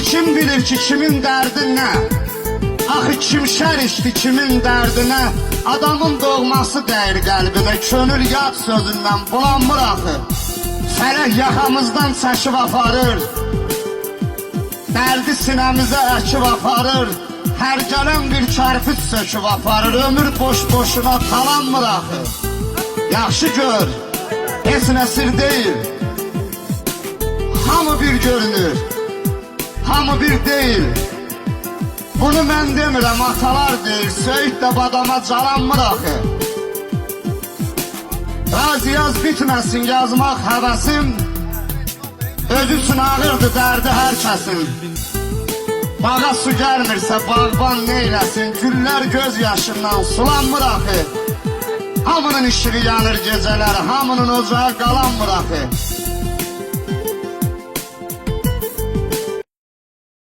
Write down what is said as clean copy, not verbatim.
Kim bilir ki kimin derdi ne? Axı kim şər içdi kimin dərdinə? Adamın doğması dəyir qəlbinə. Könül yad sözündən bulanmır axı. Fələk yaxamızdan çəkib aparır, dərdi sinəmizə əkib aparır. Hər gələn bir kərpiç söküb aparır. Ömür boş-boşuna talanmır axı. Yaxşı gör, heç nə sir deyil. Hamı bir görünür, hamı bir deyil. Bunu mən demirəm, atalar deyir. Söyüd də badama calanmır axı. Raz yaz bitməsin yazmaq həvəsim. Öz üçün ağırdı dərdi hər kəsin. Bağa su gəlmirsə bağban neyləsin? Güllər göz yaşından sulanmır axı. Hamının işığı yanır gecələr, hamının ocağı qalanmır axı.